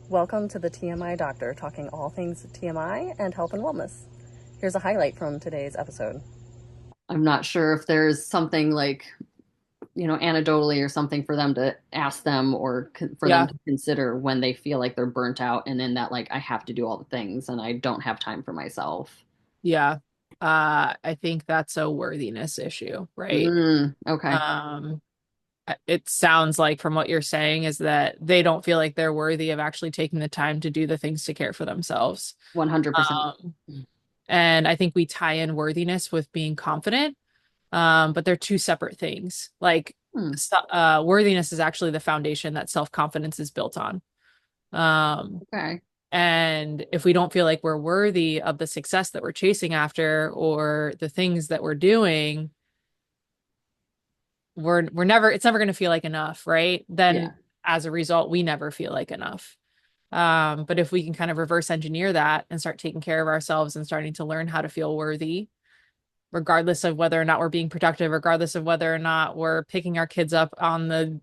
Welcome to the TMI Doctor, talking all things TMI and health and wellness. Here's a highlight from today's episode. I'm not sure if there's something like, anecdotally or something for them to ask them or for them Yeah. to consider when they feel like they're burnt out and then that like I have to do all the things and I don't have time for myself. Yeah. I think that's a worthiness issue, right? Okay. Um, it sounds like from what you're saying is that they don't feel like they're worthy of actually taking the time to do the things to care for themselves. 100%. Um, and I think we tie in worthiness with being confident, but they're two separate things. Like, Hmm. worthiness is actually the foundation that self-confidence is built on. Um, Okay. And if we don't feel like we're worthy of the success that we're chasing after or the things that we're doing, it's never going to feel like enough, right? Yeah. Then as a result, we never feel like enough. But if we can kind of reverse engineer that and start taking care of ourselves and starting to learn how to feel worthy, regardless of whether or not we're being productive, regardless of whether or not we're picking our kids up on the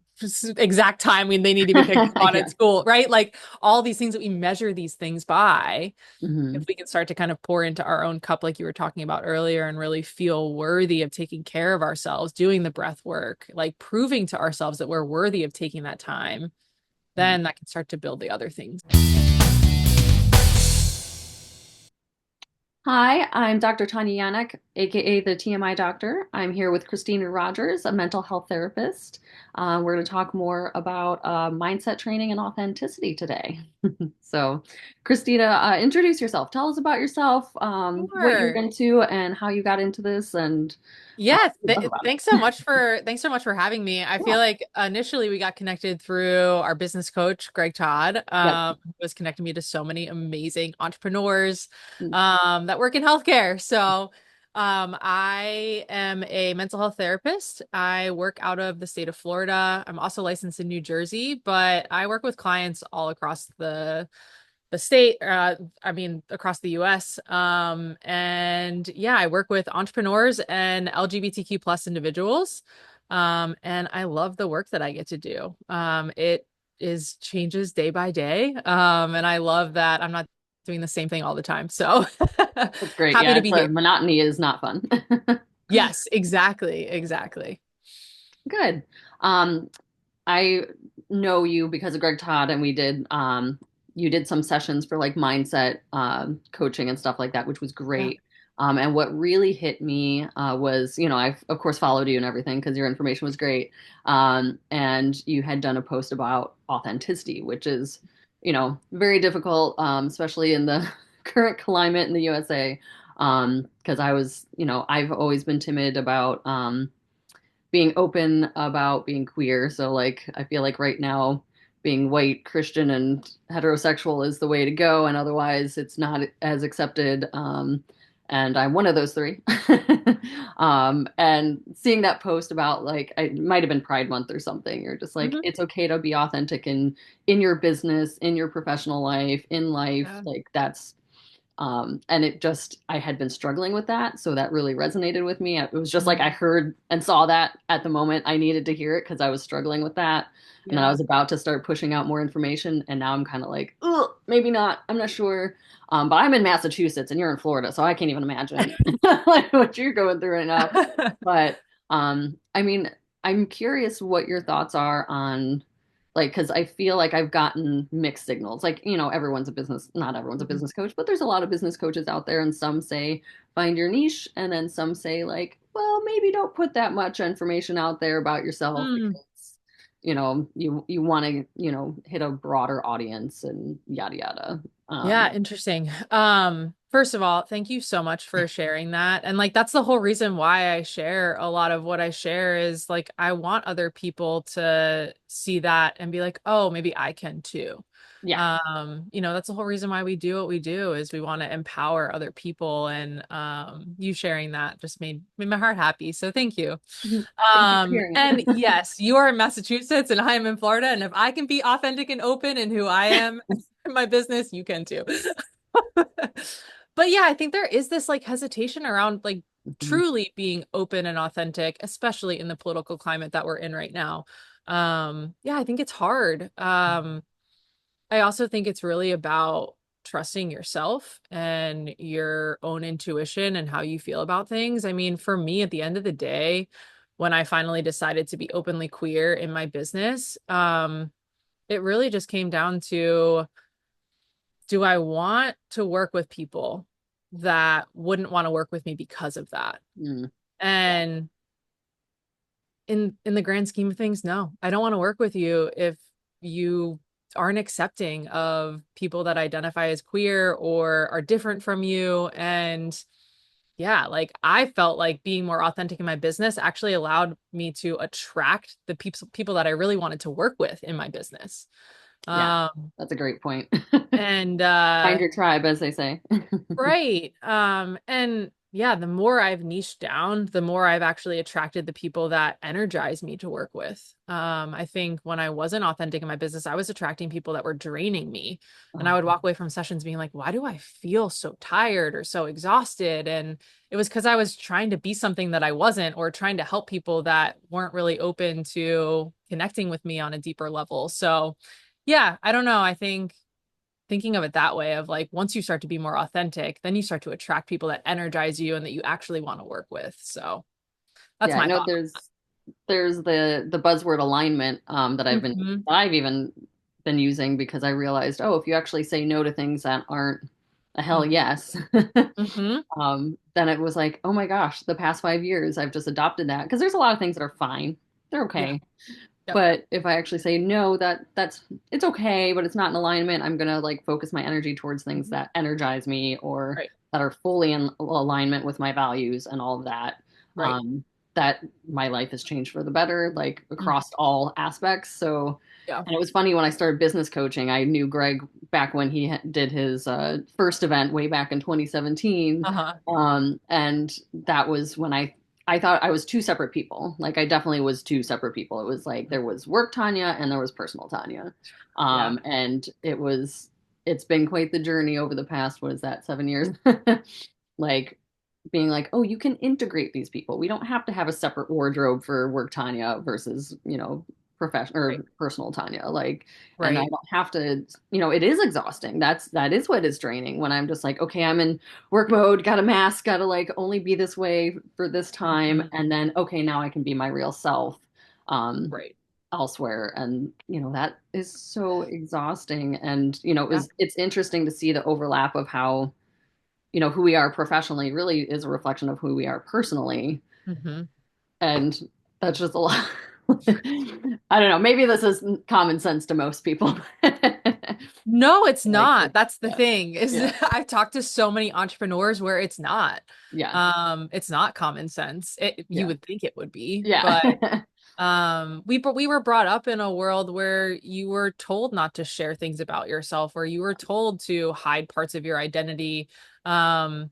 exact time when they need to be picked up on Yeah. at school, right? Like all these things that we measure these things by, Hmm. if we can start to kind of pour into our own cup, like you were talking about earlier, and really feel worthy of taking care of ourselves, doing the breath work, like proving to ourselves that we're worthy of taking that time, then that can start to build the other things. Hi, I'm Dr. Tanya Yanek, aka the TMI Doctor. I'm here with Christina Rogers, a mental health therapist. We're going to talk more about mindset training and authenticity today. So, Christina, introduce yourself. Tell us about yourself, what you're Sure. into, and how you got into this, and Yeah, we'll talk about it. thanks so much for having me. I feel Yeah. like initially we got connected through our business coach, Greg Todd, Yep. who was connecting me to so many amazing entrepreneurs Mm. that work in healthcare. So I am a mental health therapist. I work out of the state of Florida. I'm also licensed in New Jersey, but I work with clients all across the state, I mean, across the US. And yeah, I work with entrepreneurs and LGBTQ plus individuals. And I love the work that I get to do. It is changes day by day. And I love that I'm not doing the same thing all the time. So That's great. happy Yeah, to it's be here. monotony is not fun. Yes, exactly. Exactly. Good. Um, I know you because of Greg Todd, and you did some sessions for like mindset coaching and stuff like that, which was Yeah. great. And what really hit me was, I've of course followed you and everything because your information was great. And you had done a post about authenticity, which is, very difficult, especially in the current climate in the USA. Because I've always been timid about being open about being queer. So like I feel like right now being white, Christian, and heterosexual is the way to go, and otherwise it's not as accepted. And I'm one of those three. And seeing that post about like it might have been Pride Month or something, or just like Mhm. it's okay to be authentic in your business, in your professional life, in life, Yeah. like that's and it just, I had been struggling with that. So that really resonated with me. It was just like I Mhm. heard and saw that at the moment. I needed to hear it because I was struggling with that. And then I Yeah. was about to start pushing out more information. And now I'm kind of like, oh, maybe not. I'm not sure. But I'm in Massachusetts and you're in Florida. So I can't even imagine like what you're going through right now. But I mean, I'm curious what your thoughts are on like because I feel like I've gotten mixed signals. Like, everyone's a business, not everyone's a Mhm. business coach, but there's a lot of business coaches out there, and some say find your niche, and then some say like, well, maybe don't put that much information out there about yourself Mm. because you want to hit a broader audience and yada yada. Yeah, interesting. First of all, thank you so much for sharing that. And like that's the whole reason why I share a lot of what I share is like I want other people to see that and be like, "Oh, maybe I can too." Yeah. That's the whole reason why we do what we do is we want to empower other people and you sharing that just made my heart happy. So thank you. Thank you for hearing And it. yes, you are in Massachusetts and I am in Florida. And if I can be authentic and open in who I am in my business, you can too. But yeah, I think there is this like hesitation around like Mhm. truly being open and authentic, especially in the political climate that we're in right now. Yeah, I think it's hard. I also think it's really about trusting yourself and your own intuition and how you feel about things. I mean, for me, at the end of the day, when I finally decided to be openly queer in my business, it really just came down to, do I want to work with people that wouldn't want to work with me because of that? Mm, yeah. And in the grand scheme of things, no, I don't want to work with you if you aren't accepting of people that identify as queer or are different from you. And yeah, like I felt like being more authentic in my business actually allowed me to attract the people that I really wanted to work with in my business. Yeah. Um, That's a great point. and Find your tribe, as they say. Right. And yeah, the more I've niched down, the more I've actually attracted the people that energize me to work with. I think when I wasn't authentic in my business, I was attracting people that were draining me. And I Oh, would walk away from sessions being like, why do I feel so tired or so exhausted? And it was because I was trying to be something that I wasn't, or trying to help people that weren't really open to connecting with me on a deeper level. So yeah, I don't know. I think thinking of it that way, of like, once you start to be more authentic, then you start to attract people that energize you and that you actually want to work with. So that's yeah, my no, thought. there's the buzzword alignment that Hmm. I've even been using, because I realized, oh, if you actually say no to things that aren't a hell yes, Hmm. then it was like, oh my gosh, the past 5 years I've just adopted that, because there's a lot of things that are fine, they're Yeah. okay. Yep. But if I actually say no, that's it's okay, but it's not in alignment, I'm gonna like focus my energy towards things Mhm. that energize me, or Right. that are fully in alignment with my values and all of that. Right. Um, that my life has changed for the better, like Mhm. across all aspects. So, Yeah. and it was funny when I started business coaching, I knew Greg back when he did his first event way back in 2017. Uh-huh. And that was when I thought I was two separate people. Like I definitely was two separate people. It was like there was work Tanya and there was personal Tanya. Yeah. And it's been quite the journey over the past, what is that, 7 years? Like being like, oh, you can integrate these people. We don't have to have a separate wardrobe for work Tanya versus, professional Right. or personal Tanya. Like, and I Right. don't have to, it is exhausting. That is what is draining, when I'm just like, okay, I'm in work mode, got a mask, got to like only be this way for this time. Mhm. And then, okay, now I can be my real self um, Right. elsewhere. And, that is so exhausting. And, Yeah. it's interesting to see the overlap of how, who we are professionally really is a reflection of who we are personally. Hmm. And that's just a lot. I don't know. Maybe this is common sense to most people. No, it's Like, not. That's the yeah, thing, is yeah, I've talked to so many entrepreneurs where it's not. yeah, It's not common sense. You yeah, would think it would be, but yeah, we were brought up in a world where you were told not to share things about yourself, or you were told to hide parts of your identity. I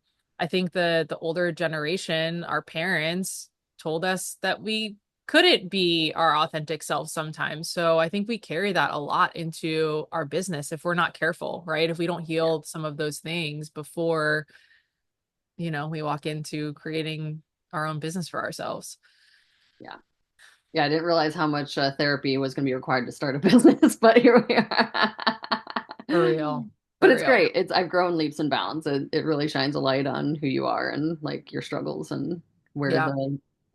think the older generation, our parents, told us that we couldn't be our authentic selves sometimes. So I think we carry that a lot into our business if we're not careful, right? If we don't yeah, heal some of those things before, we walk into creating our own business for ourselves. yeah. Yeah, I didn't realize how much therapy was going to be required to start a business, but here we are. For real. But For it's real. great. I've grown leaps and bounds. It really shines a light on who you are and like your struggles and where Yeah.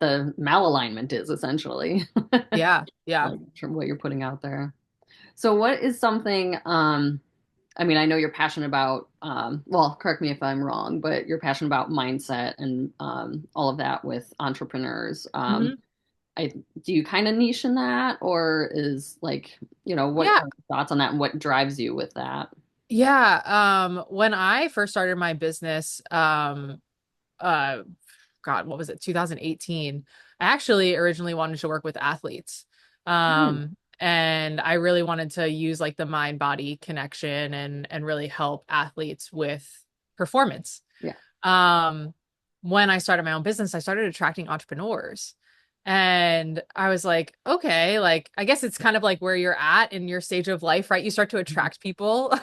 the malalignment is, essentially, Yeah. Yeah. like from what you're putting out there. So what is something, I mean, I know you're passionate about, well, correct me if I'm wrong, but you're passionate about mindset and all of that with entrepreneurs. Hmm. I Do you kind of niche in that, or is like, what Yeah. are your thoughts on that and what drives you with that? Yeah. When I first started my business, uh, God, what was it? 2018. I actually originally wanted to work with athletes. Hmm. And I really wanted to use like the mind body connection and really help athletes with performance. Yeah. Um, when I started my own business, I started attracting entrepreneurs. And I was like, okay, like I guess it's kind of like where you're at in your stage of life, right? You start to attract people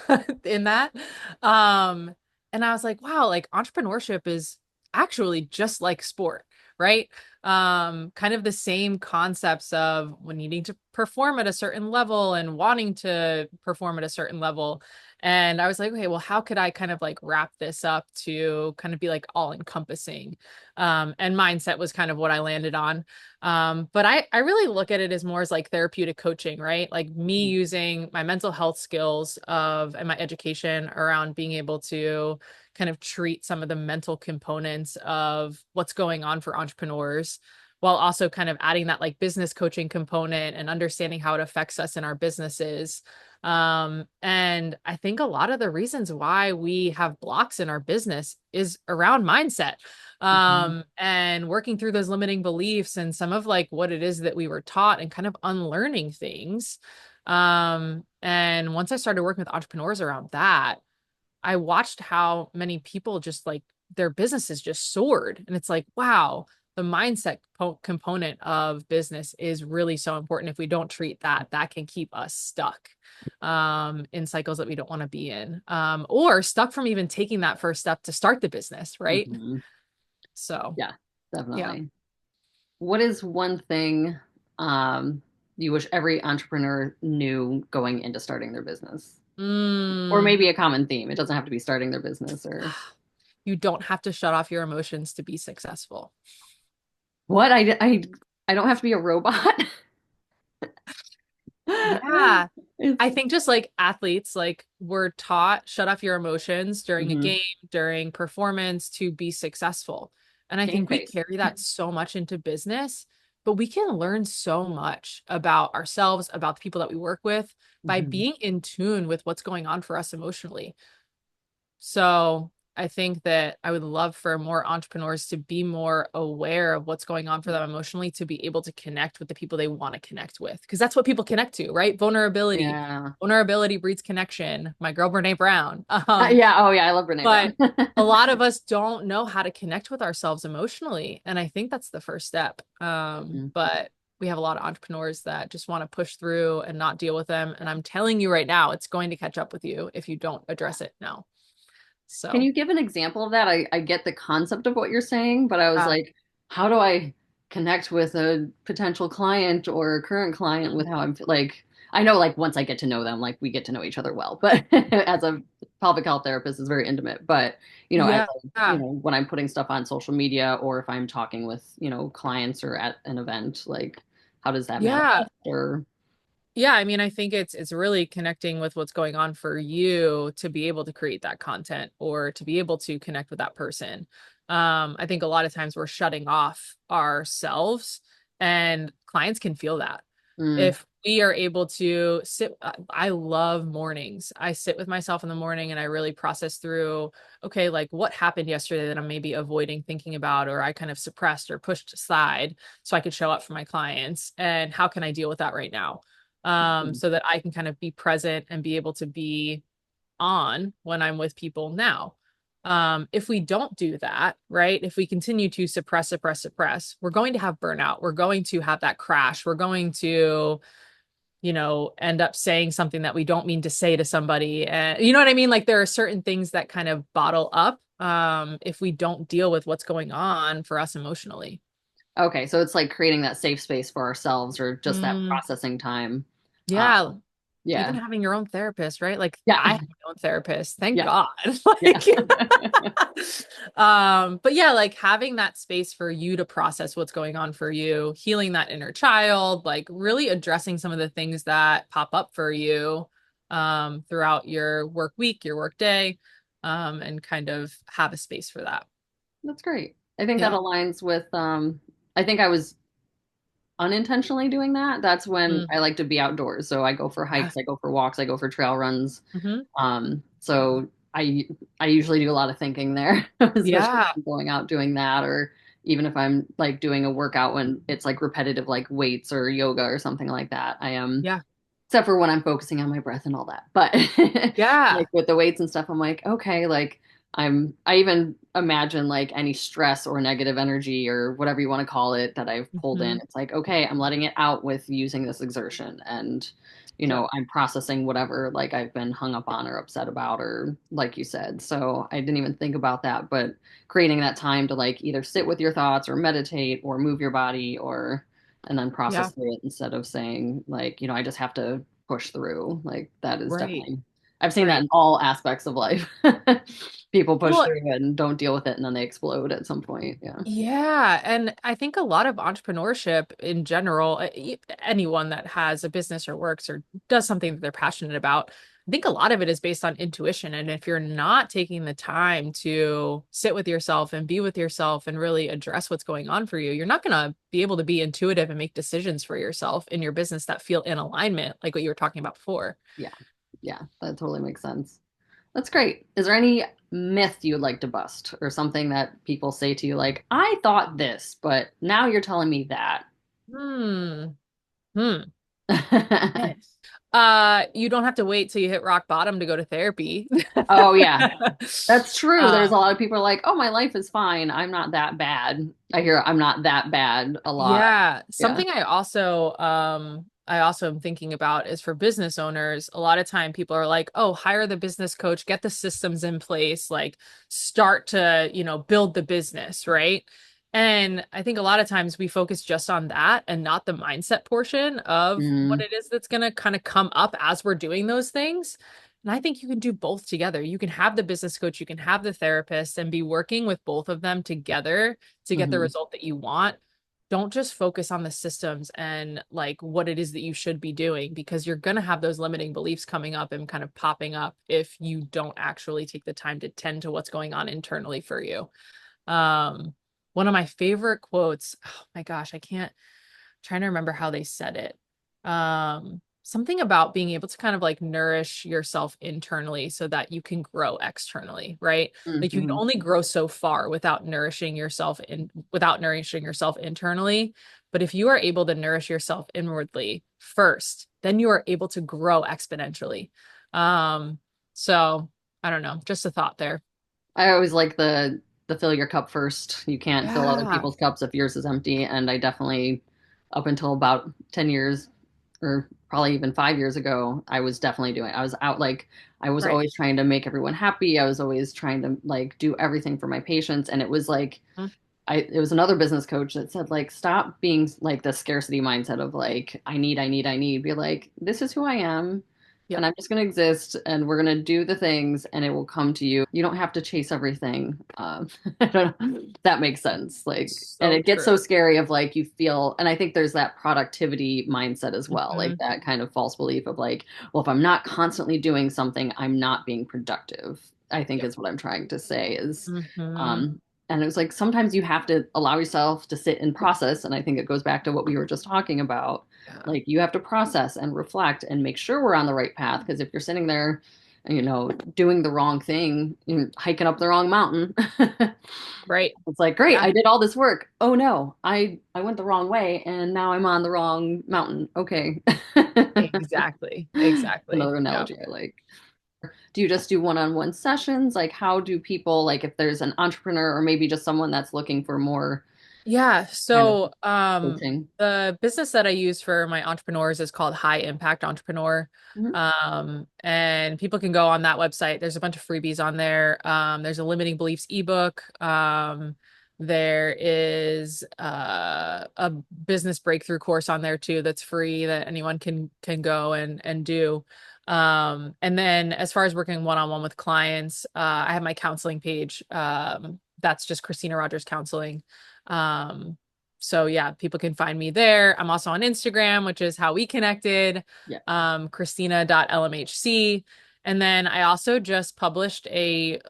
in that. Um, and I was like, wow, like entrepreneurship is actually just like sport, right? Kind of the same concepts of when needing to perform at a certain level and wanting to perform at a certain level. And I was like, okay, well, how could I kind of like wrap this up to kind of be like all encompassing? And mindset was kind of what I landed on. But I really look at it as more as like therapeutic coaching, right? Like me using my mental health skills and my education around being able to kind of treat some of the mental components of what's going on for entrepreneurs, while also kind of adding that like business coaching component and understanding how it affects us in our businesses. And I think a lot of the reasons why we have blocks in our business is around mindset, Mhm. and working through those limiting beliefs and some of like what it is that we were taught and kind of unlearning things. And once I started working with entrepreneurs around that, I watched how many people just like their businesses just soared. And it's like, wow, the mindset component of business is really so important. If we don't treat that, that can keep us stuck in cycles that we don't want to be in, or stuck from even taking that first step to start the business, right? Mhm. So, Yeah, yeah. definitely. What is one thing um, you wish every entrepreneur knew going into starting their business? Or Mm, maybe a common theme. It doesn't have to be starting their business or you don't have to shut off your emotions to be successful. what? I don't have to be a robot. Yeah. It's I think just like athletes, like we're taught shut off your emotions during a mhm. game, during performance to be successful. And I Game think we face. carry that so much into business, but we can learn so much about ourselves, about the people that we work with by Mhm. being in tune with what's going on for us emotionally. So I think that I would love for more entrepreneurs to be more aware of what's going on for them emotionally, to be able to connect with the people they want to connect with. Because that's what people connect to, right? Vulnerability. Yeah. Vulnerability breeds connection. My girl Brene Brown. Yeah. Oh, yeah. I love Brene But Brown. a lot of us don't know how to connect with ourselves emotionally. And I think that's the first step. Mhm. But we have a lot of entrepreneurs that just want to push through and not deal with them. And I'm telling you right now, it's going to catch up with you if you don't address it now. Can So, you give an example of that? I get the concept of what you're saying, but I was yeah. like, how do I connect with a potential client or a current client with how I'm like, I know like once I get to know them, like we get to know each other well, but as a pelvic health therapist is very intimate. But, as Yeah. when I'm putting stuff on social media or if I'm talking with, clients or at an event, like how does that Yeah. manifest or Yeah, I mean, I think it's really connecting with what's going on for you to be able to create that content or to be able to connect with that person. I think a lot of times we're shutting off ourselves, and clients can feel that. mm, If we are able to sit, I love mornings. I sit with myself in the morning and I really process through, okay, like what happened yesterday that I'm maybe avoiding thinking about, or I kind of suppressed or pushed aside so I could show up for my clients, and how can I deal with that right now? So that I can kind of be present and be able to be on when I'm with people now. If we don't do that, right? If we continue to suppress, we're going to have burnout. We're going to have that crash. We're going to, end up saying something that we don't mean to say to somebody. And you know what I mean? Like there are certain things that kind of bottle up if we don't deal with what's going on for us emotionally. okay, so it's like creating that safe space for ourselves or just that Mm, processing time. Um, yeah. Even yeah. having your own therapist, right? Like Yeah. I have my own therapist, thank Yeah. God. Yeah. Like, but yeah, like having that space for you to process what's going on for you, healing that inner child, like really addressing some of the things that pop up for you, throughout your work week, your work day, and kind of have a space for that. That's great. I think that Yeah. aligns with I think I was unintentionally doing that. That's when Mm, I like to be outdoors. So I go for yeah. hikes, I go for walks, I go for trail runs. Hmm. So I usually do a lot of thinking there, especially if Yeah. I'm going out doing that, or even if I'm like doing a workout when it's like repetitive, like weights or yoga or something like that. I am, Yeah. except for when I'm focusing on my breath and all that. But Yeah. like with the weights and stuff, I'm like, okay, like I even imagine like any stress or negative energy or whatever you want to call it that I've pulled in. Hmm. It's like, okay, I'm letting it out with using this exertion and Yep. I'm processing whatever like I've been hung up on or upset about or like you said. So I didn't even think about that, but creating that time to like either sit with your thoughts or meditate or move your body or and then Yeah. process through it instead of saying like, I just have to push through. Like that is Right. definitely, I've seen that Right. in all aspects of life. People push Well, through and don't deal with it and then they explode at some point. Yeah. yeah, and I think a lot of entrepreneurship in general, anyone that has a business or works or does something that they're passionate about, I think a lot of it is based on intuition. And if you're not taking the time to sit with yourself and be with yourself and really address what's going on for you, you're not going to be able to be intuitive and make decisions for yourself in your business that feel in alignment, like what you were talking about before. Yeah. Yeah. That totally makes sense. That's great. Is there any myth you would like to bust or something that people say to you like, I thought this, but now you're telling me that? Hmm. Hmm. Yes. You don't have to wait till you hit rock bottom to go to therapy. Oh yeah. That's true. There's a Um, lot of people are like, "Oh, my life is fine. I'm not that bad." I hear "I'm not that bad" a lot. yeah, Yeah. something I also am thinking about is for business owners. A lot of time people are like, "Oh, hire the business coach, get the systems in place, like start to, build the business, right?" And I think a lot of times we focus just on that and not the mindset portion of what Mm, it is that's going to kind of come up as we're doing those things. And I think you can do both together. You can have the business coach, you can have the therapist, and be working with both of them together to get the hmm. result that you want. Don't just focus on the systems and like what it is that you should be doing, because you're going to have those limiting beliefs coming up and kind of popping up if you don't actually take the time to tend to what's going on internally for you. Um, One of my favorite quotes, oh my gosh, I can't trying to remember how they said it. Something about being able to kind of like nourish yourself internally so that you can grow externally, right? Like you can Hmm. only grow so far without nourishing yourself internally. But if you are able to nourish yourself inwardly first, then you are able to grow exponentially. Um, so I don't know, just a thought there. I always like the fill your cup first. You can't fill other Yeah. people's cups if yours is empty. And I definitely, up until about 10 years or probably even 5 years ago, I was definitely doing. I was out like I was Right. always trying to make everyone happy. I was always trying to like do everything for my patients, and it was like Mhm. it was another business coach that said like stop being like the scarcity mindset of like I need. Be like, this is who I am and Yep. I'm just going to exist and we're going to do the things and it will come to you. You don't have to chase everything. I don't know if that makes sense. Like, and So it gets so true. scary of like you feel, and I think there's that productivity mindset as well, like Mhm. that kind of false belief of like, well, if I'm not constantly doing something, I'm not being productive. I think Yep. is what I'm trying to say is, Mhm. um, and it was like sometimes you have to allow yourself to sit and process. And I think it goes back to what we were just talking about. Yeah. Like you have to process and reflect and make sure we're on the right path. Because if you're sitting there, doing the wrong thing, you're hiking up the wrong mountain. Right. It's like, great, Yeah. I did all this work. Oh no, I went the wrong way and now I'm on the wrong mountain. Okay. Exactly. Exactly. Another Yeah. analogy I like. Do you just do one-on-one sessions? Like how do people like if there's an entrepreneur or maybe just someone that's looking for more Yeah. kind of So, coaching? the business that I use for my entrepreneurs is called High Impact Entrepreneur. Mhm. And people can go on that website. There's a bunch of freebies on there. There's a limiting beliefs ebook. There is a business breakthrough course on there too that's free that anyone can go and do. And then as far as working one-on-one with clients, I have my counseling page. That's just Christina Rogers Counseling. Um, so yeah, people can find me there. I'm also on Instagram, which is how we connected, Yeah. Christina.lmhc. And then I also just published a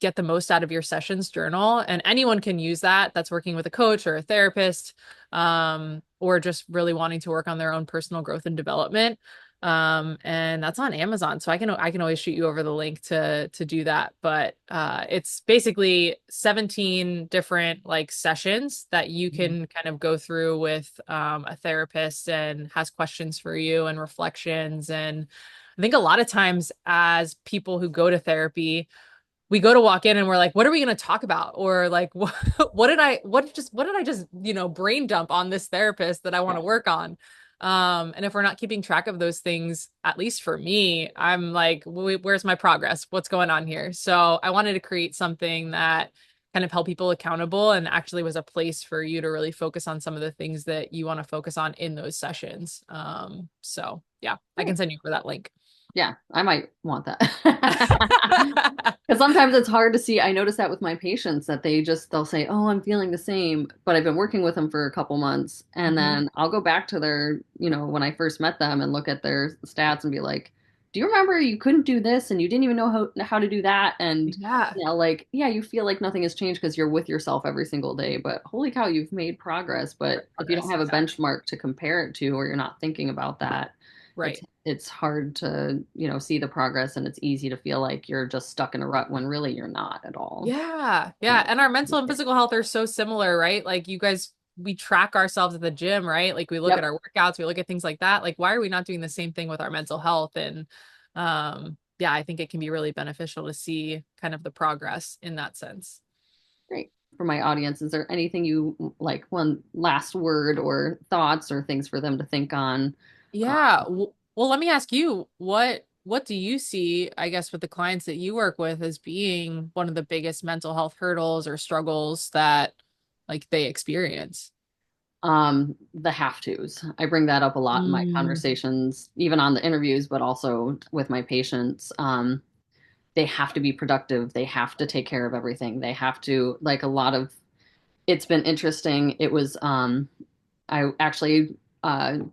get the most out of your sessions journal, and anyone can use that that's working with a coach or a therapist, or just really wanting to work on their own personal growth and development. And that's on Amazon, so I can always shoot you over the link to do that. But it's basically 17 different like sessions that you Mhm. can kind of go through with a therapist, and has questions for you and reflections. And I think a lot of times as people who go to therapy, we go to walk in and we're like, what are we going to talk about? Or like, what did I just, brain dump on this therapist that I want Yeah. to work on? And if we're not keeping track of those things, at least for me, I'm like, where's my progress? What's going on here? So I wanted to create something that kind of held people accountable and actually was a place for you to really focus on some of the things that you want to focus on in those sessions. So yeah, I can send you for that link. Yeah, I might want that. Because sometimes it's hard to see. I notice that with my patients that they'll say, "Oh, I'm feeling the same," but I've been working with them for a couple months, and Mhm. then I'll go back to their, when I first met them and look at their stats and be like, "Do you remember you couldn't do this and you didn't even know how to do that?" And Yeah, like, yeah, you feel like nothing has changed because you're with yourself every single day, but holy cow, you've made progress. But if you don't progress, have a exactly. benchmark to compare it to, or you're not thinking about that, it's Right. it's hard to, see the progress, and it's easy to feel like you're just stuck in a rut when really you're not at all. Yeah. Yeah. Yeah. And our mental and physical health are so similar, right? Like you guys, we track ourselves at the gym, right? Like we look at Yep. our workouts, we look at things like that. Like, why are we not doing the same thing with our mental health? And yeah, I think it can be really beneficial to see kind of the progress in that sense. Great. For my audience, is there anything you like, one last word or thoughts or things for them to think on? Yeah. Well, let me ask you, what do you see, I guess, with the clients that you work with as being one of the biggest mental health hurdles or struggles that like they experience? The have tos. I bring that up a lot in my Mm, conversations, even on the interviews, but also with my patients. They have to be productive. They have to take care of everything. They have to, like, a lot of, it's been interesting. I actually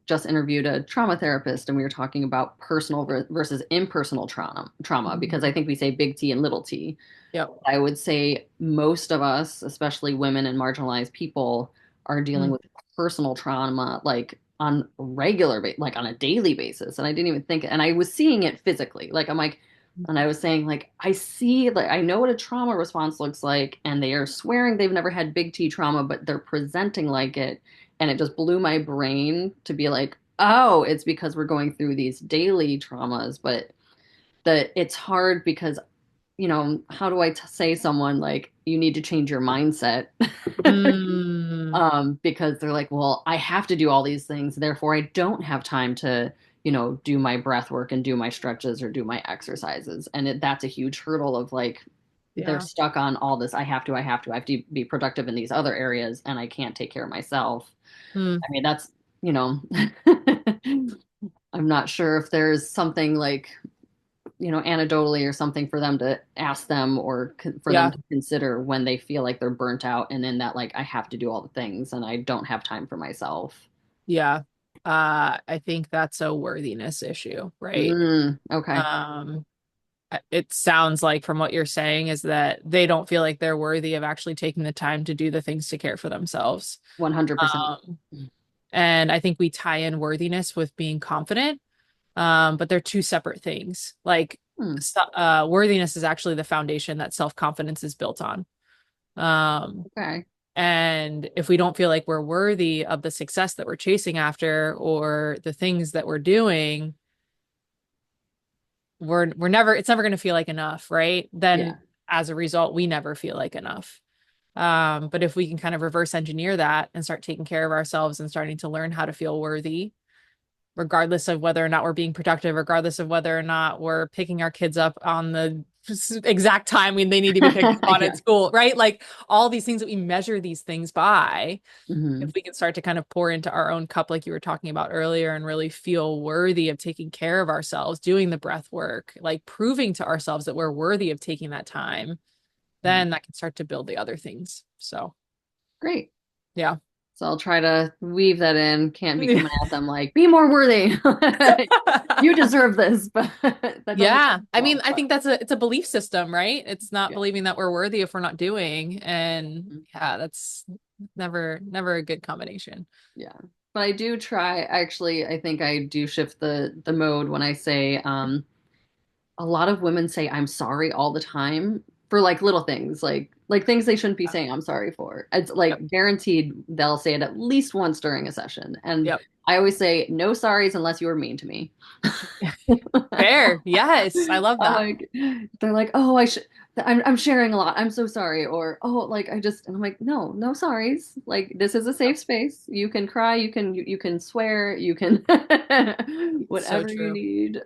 just interviewed a trauma therapist, and we were talking about personal versus impersonal trauma, because I mhm. think we say big T and little t. Yep. I would say most of us, especially women and marginalized people, are dealing Mm, with personal trauma like on like on a daily basis. And I didn't even think, and I was seeing it physically. Like I'm like, and I was saying like, I see, like I know what a trauma response looks like, and they are swearing they've never had big T trauma, but they're presenting like it. And it just blew my brain to be like, oh, it's because we're going through these daily traumas. But it's hard because, how do I say someone like you need to change your mindset? mm, Because they're like, well, I have to do all these things, therefore I don't have time to, do my breath work and do my stretches or do my exercises. And that's a huge hurdle of like, they're yeah. stuck on all this. I have to be productive in these other areas, and I can't take care of myself. Mm, I mean, that's, you know, I'm not sure if there's something like, anecdotally or something for them to ask them, or for them yeah. to consider when they feel like they're burnt out and in that, like, I have to do all the things and I don't have time for myself. Yeah. I think that's a worthiness issue, right? Okay. Um, it sounds like from what you're saying is that they don't feel like they're worthy of actually taking the time to do the things to care for themselves. 100%. Um, and I think we tie in worthiness with being confident, but they're two separate things. Like, Hmm. worthiness is actually the foundation that self-confidence is built on. Um, Okay. and if we don't feel like we're worthy of the success that we're chasing after or the things that we're doing, we're never it's never going to feel like enough, right? Yeah. Then as a result, we never feel like enough. But if we can kind of reverse engineer that and start taking care of ourselves and starting to learn how to feel worthy, regardless of whether or not we're being productive, regardless of whether or not we're picking our kids up on the exact time when they need to be picked up on Yeah. at school, right? Like all these things that we measure these things by, if Hmm. we can start to kind of pour into our own cup, like you were talking about earlier, and really feel worthy of taking care of ourselves, doing the breath work, like proving to ourselves that we're worthy of taking that time, then that can start to build the other things. So, Great. yeah. So I'll try to weave that in. Can't be coming at them like, be more worthy. You deserve this, but that doesn't Yeah. I mean, well, I but think it's a belief system, right? It's not yeah. believing that we're worthy if we're not doing. And yeah, that's never a good combination. Yeah. But I do try, actually, I think I do shift the mode when I say, a lot of women say I'm sorry all the time for like little things, like things they shouldn't be saying I'm sorry for. It's Yep. like guaranteed they'll say it at least once during a session. And Yep. I always say no sorries unless you were mean to me. Fair. Yes. I love I'm that. like, they're like, oh, I'm sharing a lot. I'm so sorry. Or, oh, like, and I'm like, no, no sorries. Like, this is a safe space. You can cry. You can swear. You can, So whatever you true. need.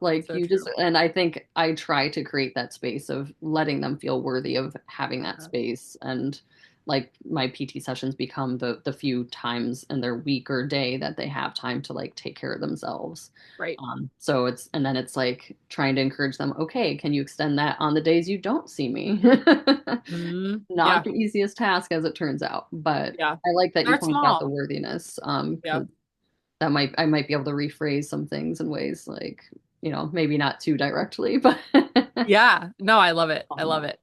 Like So you just, true. and I think I try to create that space of letting them feel worthy of having that space, and like my PT sessions become the few times in their week or day that they have time to like take care of themselves. Right. So and then it's like trying to encourage them, okay, can you extend that on the days you don't see me? Yeah. Not the easiest task as it turns out, but Yeah. I like that you Start pointed out the small. worthiness, Yeah. 'cause I might be able to rephrase some things in ways like, maybe not too directly, but Yeah. No, I love it. I love it.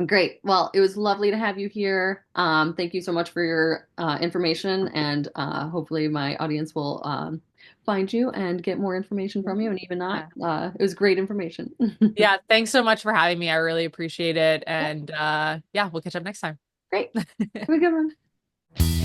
great. Well, it was lovely to have you here. Thank you so much for your information, and hopefully my audience will find you and get more information from you. And even not, Yeah. it was great information. Yeah. Thanks so much for having me. I really appreciate it. Yep, And yeah, we'll catch up next time. great. Have a good one.